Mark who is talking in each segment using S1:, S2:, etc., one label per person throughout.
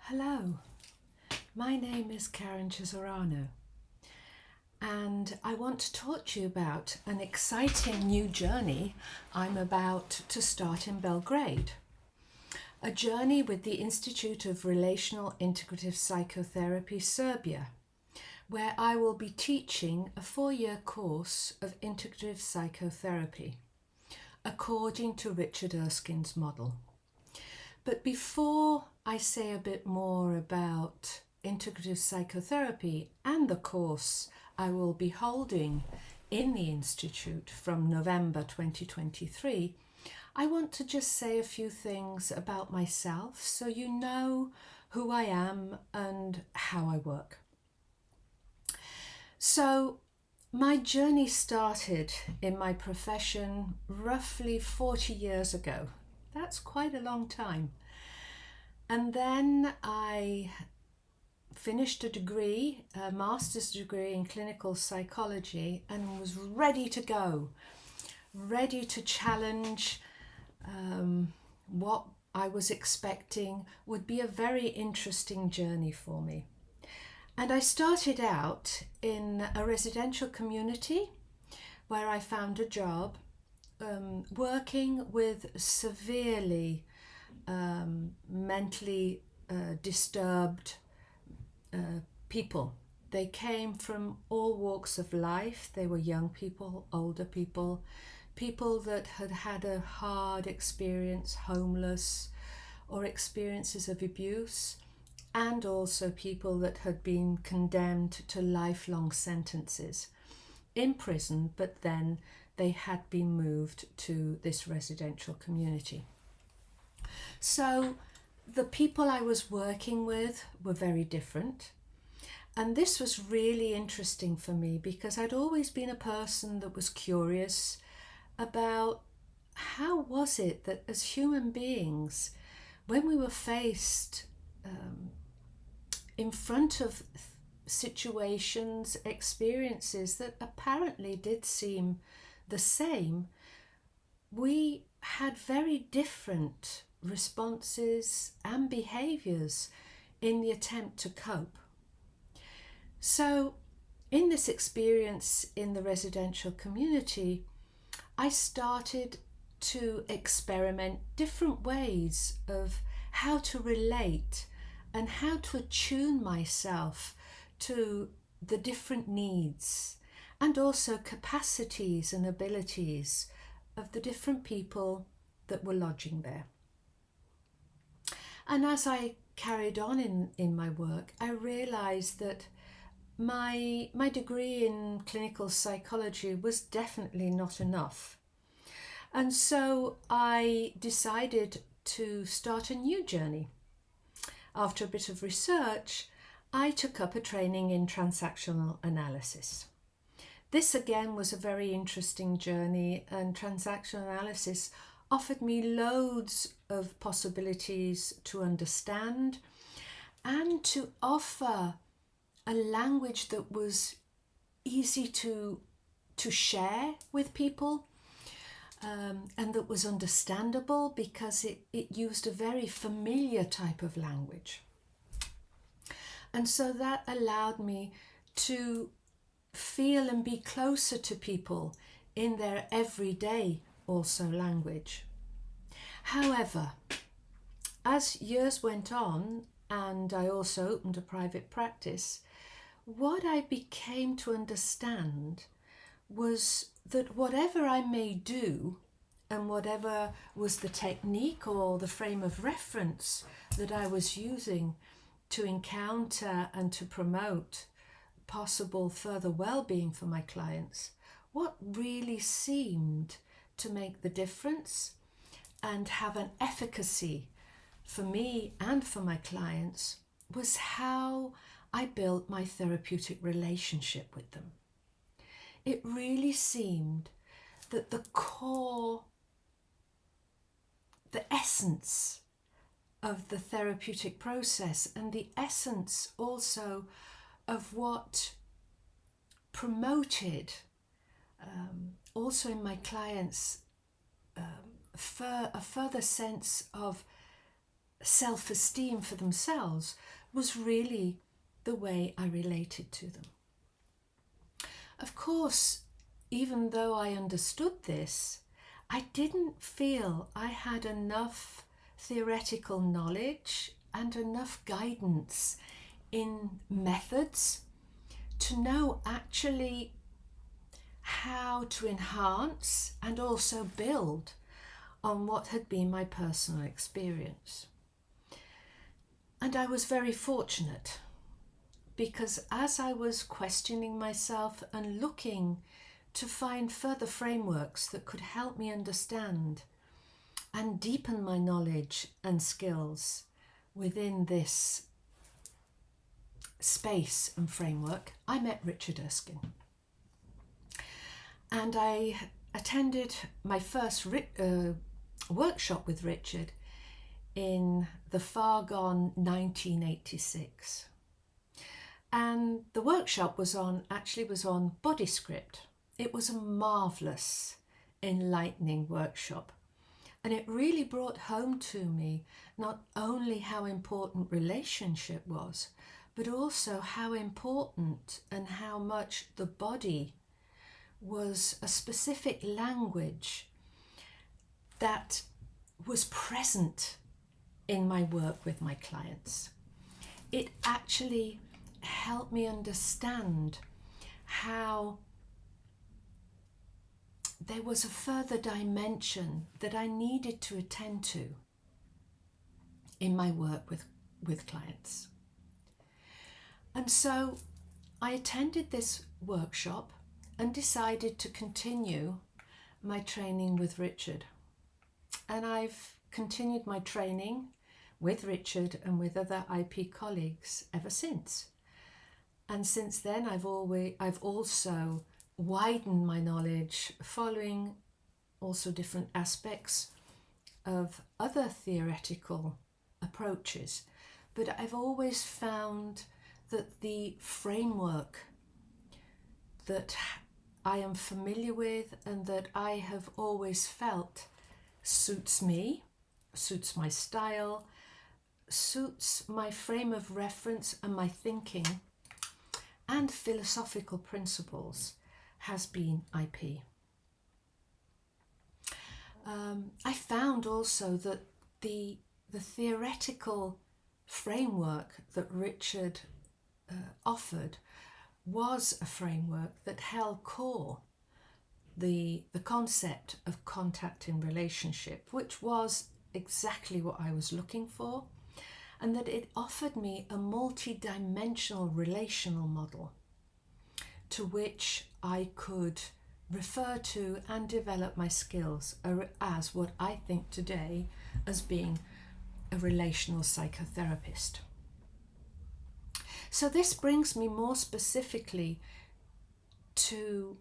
S1: Hello, my name is Cesarano, and I want to talk to you about an exciting new journey I'm about to start in Belgrade. A journey with the Institute of Relational Integrative Psychotherapy, Serbia, where I will be teaching a 4-year course of integrative psychotherapy, according to Ričarda Erskina's model. But before I say a bit more about integrative psychotherapy and the course I will be holding in the Institute from November 2023, I want to just say a few things about myself so you know who I am and how I work. So, my journey started in my profession roughly 40 years ago. That's quite a long time. And then I finished a degree, a master's degree in clinical psychology, and was ready to go, ready to challenge what I was expecting would be a very interesting journey for me. And I started out in a residential community where I found a job working with severely mentally disturbed people. They came from all walks of life. They were young people, older people, people that had had a hard experience, homeless, or experiences of abuse, and also people that had been condemned to lifelong sentences in prison, but then they had been moved to this residential community. So the people I was working with were very different. And this was really interesting for me because I'd always been a person that was curious about how was it that as human beings, when we were faced in front of situations, experiences that apparently did seem the same, we had very different responses and behaviours in the attempt to cope. So in this experience in the residential community, I started to experiment different ways of how to relate and how to attune myself to the different needs and also capacities and abilities of the different people that were lodging there. And as I carried on in my work, I realised that my degree in clinical psychology was definitely not enough. And so I decided to start a new journey. After a bit of research, I took up a training in transactional analysis. This again was a very interesting journey, and transactional analysis offered me loads of possibilities to understand and to offer a language that was easy to share with people and that was understandable because it used a very familiar type of language. And so that allowed me to feel and be closer to people in their everyday also language. However, as years went on and I also opened a private practice, what I became to understand was that whatever I may do and whatever was the technique or the frame of reference that I was using to encounter and to promote possible further well-being for my clients, what really seemed to make the difference and have an efficacy for me and for my clients was how I built my therapeutic relationship with them. It really seemed that the core, the essence of the therapeutic process and the essence also of what promoted also in my clients a further sense of self-esteem for themselves was really the way I related to them. Of course, even though I understood this, I didn't feel I had enough theoretical knowledge and enough guidance in methods to know actually how to enhance and also build on what had been my personal experience. And I was very fortunate, because as I was questioning myself and looking to find further frameworks that could help me understand and deepen my knowledge and skills within this space and framework, I met Ričarda Erskina. And I attended my first workshop with Ričard in the far gone 1986. And the workshop was on body script. It was a marvellous, enlightening workshop. And it really brought home to me not only how important relationship was, but also how important and how much the body was a specific language that was present in my work with my clients. It actually helped me understand how there was a further dimension that I needed to attend to in my work with clients. And so I attended this workshop and decided to continue my training with Ričard. And I've continued my training with Ričard and with other IP colleagues ever since. And since then, I've also widened my knowledge following also different aspects of other theoretical approaches. But I've always found that the framework that I am familiar with and that I have always felt suits me, suits my style, suits my frame of reference and my thinking and philosophical principles has been IP. I found also that the theoretical framework that Ričard offered was a framework that held core the concept of contact in relationship, which was exactly what I was looking for, and that it offered me a multi-dimensional relational model to which I could refer to and develop my skills as what I think today as being a relational psychotherapist. So this brings me more specifically to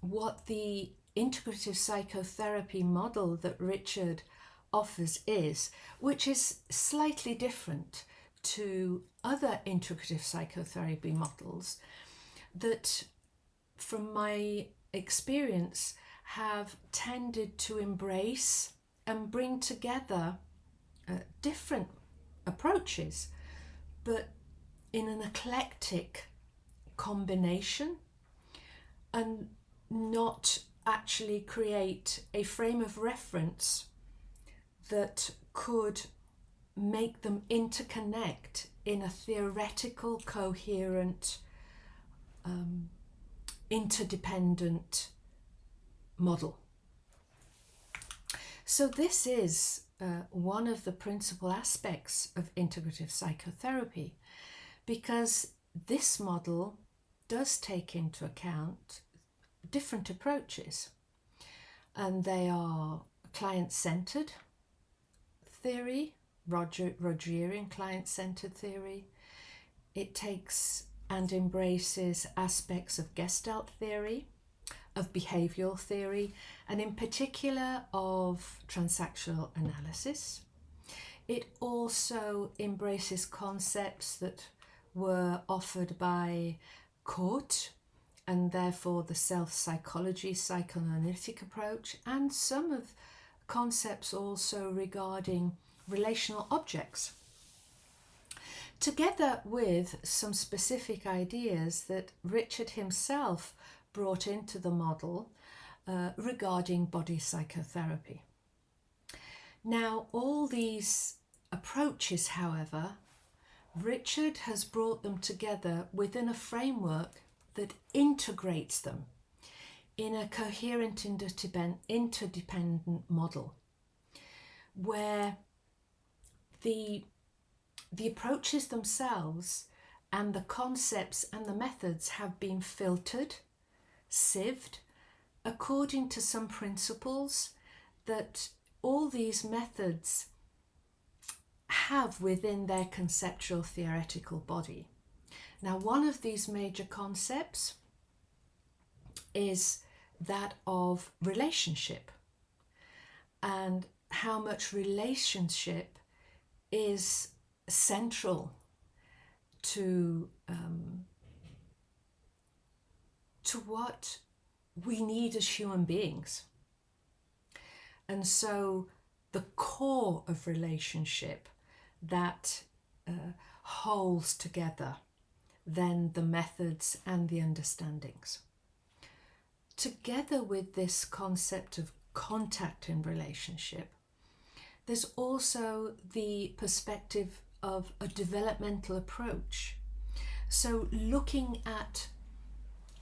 S1: what the integrative psychotherapy model that Ričard offers is, which is slightly different to other integrative psychotherapy models that, from my experience, have tended to embrace and bring together different approaches, but in an eclectic combination, and not actually create a frame of reference that could make them interconnect in a theoretical, coherent, interdependent model. So this is one of the principal aspects of integrative psychotherapy, because this model does take into account different approaches, and they are client-centered theory, Rogerian client-centered theory. It takes and embraces aspects of Gestalt theory, of behavioral theory, and in particular of transactional analysis. It also embraces concepts that were offered by Kurt, and therefore the self-psychology, psychoanalytic approach, and some of concepts also regarding relational objects, together with some specific ideas that Richard himself brought into the model regarding body psychotherapy. Now, all these approaches, however, Richard has brought them together within a framework that integrates them in a coherent interdependent model, where the approaches themselves and the concepts and the methods have been filtered, sieved, according to some principles that all these methods have within their conceptual theoretical body. Now, one of these major concepts is that of relationship, and how much relationship is central to what we need as human beings. And so the core of relationship that holds together then the methods and the understandings. Together with this concept of contact in relationship, there's also the perspective of a developmental approach. So looking at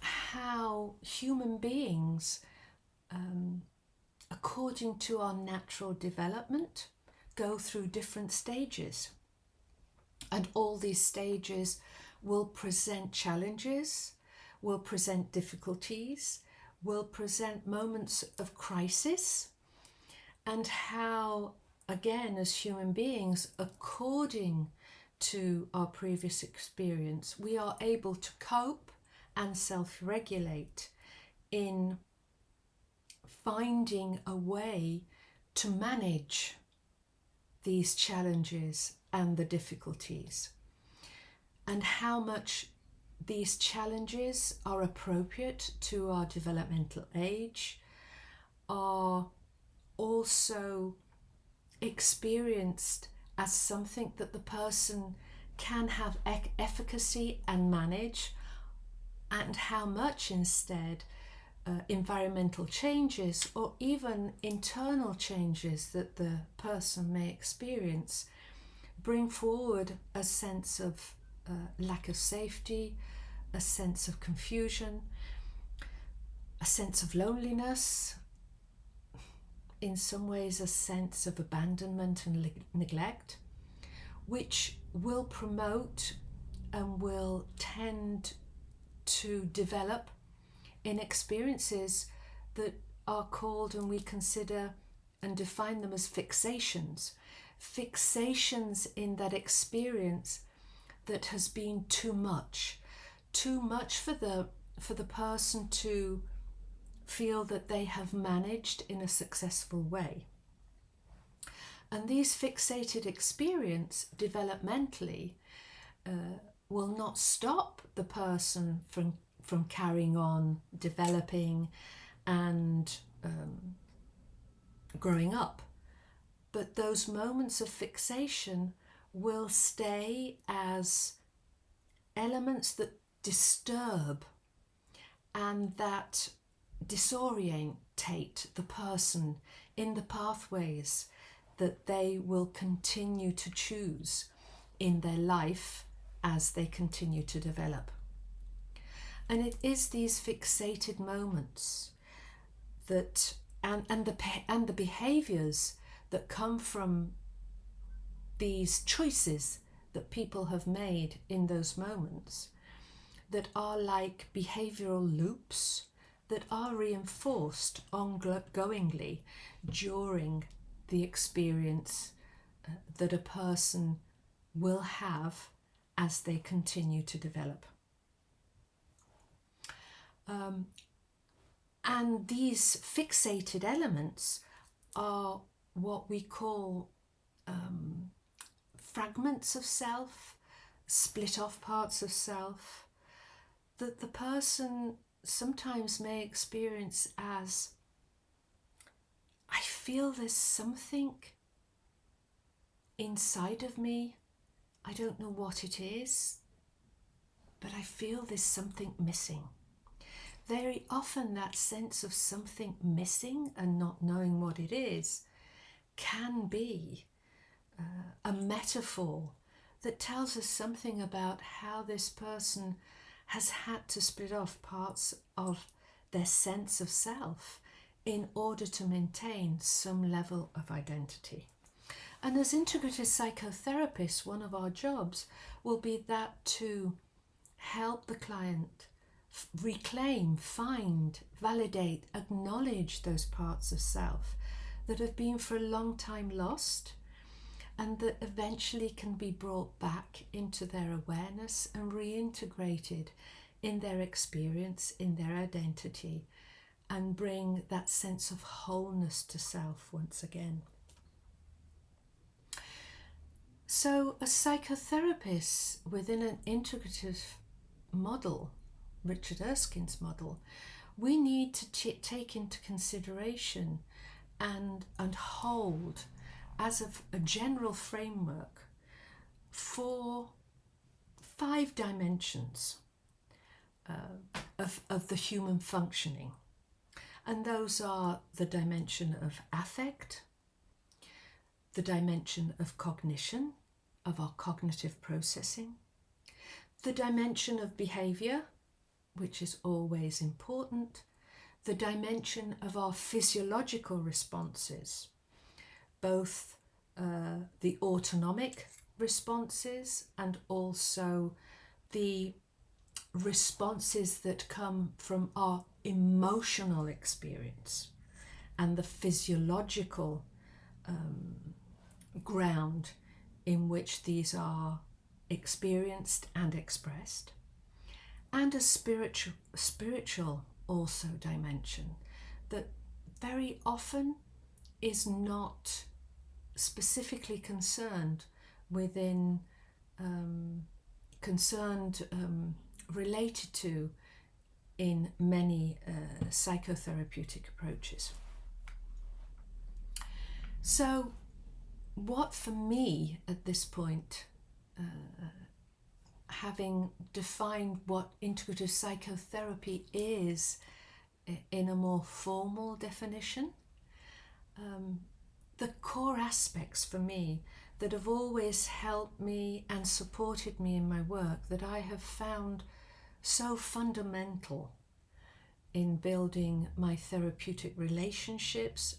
S1: how human beings, according to our natural development, go through different stages. And all these stages will present challenges, will present difficulties, will present moments of crisis, and how, again, as human beings, according to our previous experience, we are able to cope and self-regulate in finding a way to manage these challenges and the difficulties, and how much these challenges are appropriate to our developmental age, are also experienced as something that the person can have efficacy and manage, and how much instead environmental changes or even internal changes that the person may experience bring forward a sense of lack of safety, a sense of confusion, a sense of loneliness, in some ways a sense of abandonment and neglect, which will promote and will tend to develop in experiences that are called, and we consider and define them as fixations. Fixations in that experience that has been too much for the person to feel that they have managed in a successful way. And these fixated experience developmentally will not stop the person from carrying on, developing and growing up. But those moments of fixation will stay as elements that disturb and that disorientate the person in the pathways that they will continue to choose in their life as they continue to develop. And it is these fixated moments that and the behaviors that come from these choices that people have made in those moments that are like behavioral loops that are reinforced ongoingly during the experience that a person will have as they continue to develop. And these fixated elements are what we call fragments of self, split off parts of self, that the person sometimes may experience as, I feel there's something inside of me, I don't know what it is, but I feel there's something missing. Very often that sense of something missing and not knowing what it is can be a metaphor that tells us something about how this person has had to split off parts of their sense of self in order to maintain some level of identity. And as integrative psychotherapists, one of our jobs will be that to help the client reclaim, find, validate, acknowledge those parts of self that have been for a long time lost and that eventually can be brought back into their awareness and reintegrated in their experience, in their identity, and bring that sense of wholeness to self once again. So as psychotherapists within an integrative model, Ričarda Erskine's model, we need to take into consideration and hold as a general framework for 5 dimensions of the human functioning. And those are the dimension of affect, the dimension of cognition, of our cognitive processing, the dimension of behavior, which is always important, the dimension of our physiological responses, both the autonomic responses and also the responses that come from our emotional experience, and the physiological ground in which these are experienced and expressed, and a spiritual also dimension that very often is not specifically concerned within related to in many psychotherapeutic approaches. So what for me at this point, having defined what integrative psychotherapy is in a more formal definition, the core aspects for me that have always helped me and supported me in my work, that I have found so fundamental in building my therapeutic relationships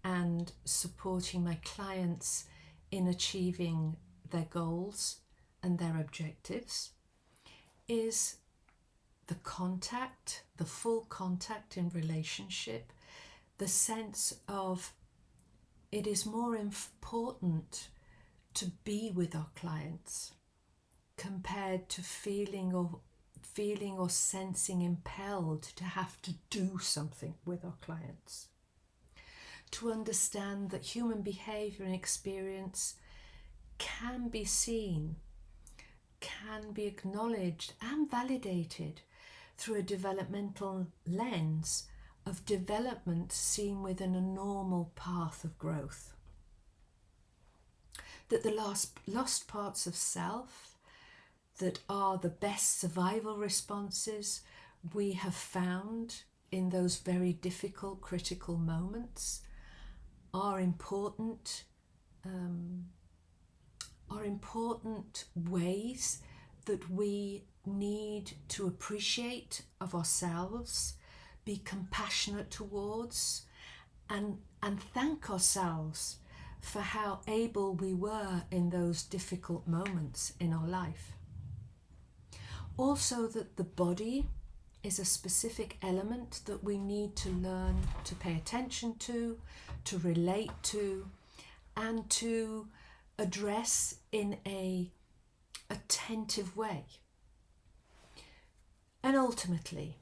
S1: and supporting my clients in achieving their goals and their objectives, is the contact, the full contact in relationship, the sense of it is more important to be with our clients compared to feeling or sensing impelled to have to do something with our clients. To understand that human behavior and experience can be seen, can be acknowledged and validated through a developmental lens of development seen within a normal path of growth. That the lost parts of self that are the best survival responses we have found in those very difficult, critical moments are important ways that we need to appreciate of ourselves, be compassionate towards, and thank ourselves for how able we were in those difficult moments in our life. Also that the body is a specific element that we need to learn to pay attention to relate to, and to address in an attentive way. And ultimately,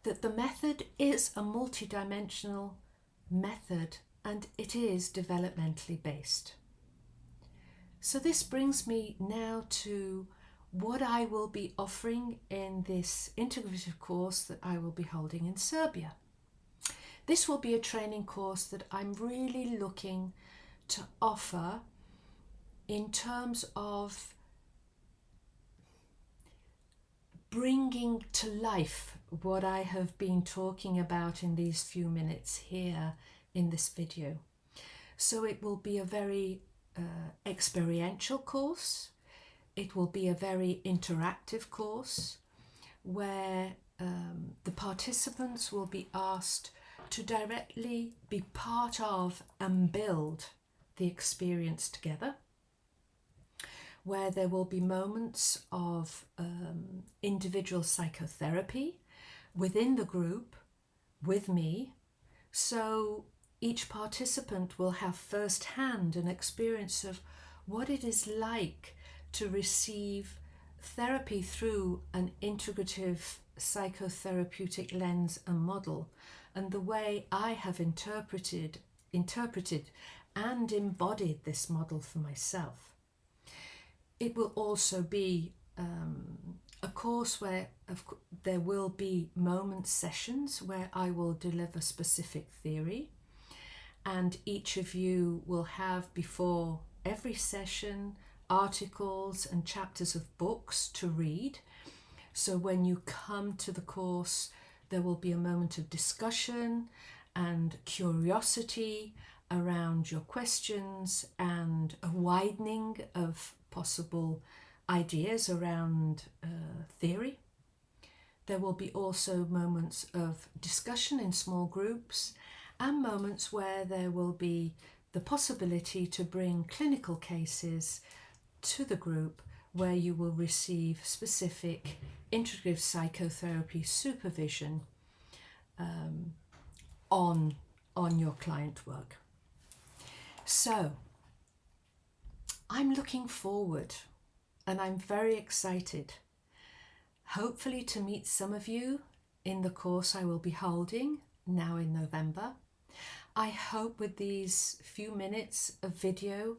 S1: that the method is a multidimensional method and it is developmentally based. So this brings me now to what I will be offering in this integrative course that I will be holding in Serbia. This will be a training course that I'm really looking to offer in terms of bringing to life what I have been talking about in these few minutes here in this video. So it will be a very experiential course. It will be a very interactive course where the participants will be asked to directly be part of and build the experience together, where there will be moments of individual psychotherapy within the group with me. So each participant will have first-hand an experience of what it is like to receive therapy through an integrative psychotherapeutic lens and model, and the way I have interpreted and embodied this model for myself. It will also be a course where there will be moment sessions where I will deliver specific theory, and each of you will have before every session articles and chapters of books to read. So when you come to the course, there will be a moment of discussion and curiosity around your questions and a widening of possible ideas around theory. There will be also moments of discussion in small groups and moments where there will be the possibility to bring clinical cases to the group where you will receive specific integrative psychotherapy supervision on your client work. So I'm looking forward and I'm very excited, hopefully to meet some of you in the course I will be holding now in November. I hope with these few minutes of video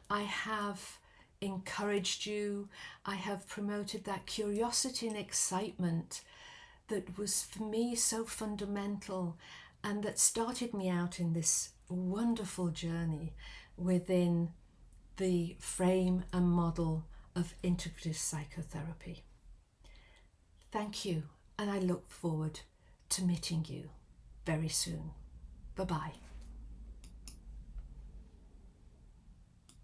S1: I have encouraged you, I have promoted that curiosity and excitement that was for me so fundamental and that started me out in this wonderful journey within the frame and model of integrative psychotherapy. Thank you, and I look forward to meeting you very soon. Bye-bye.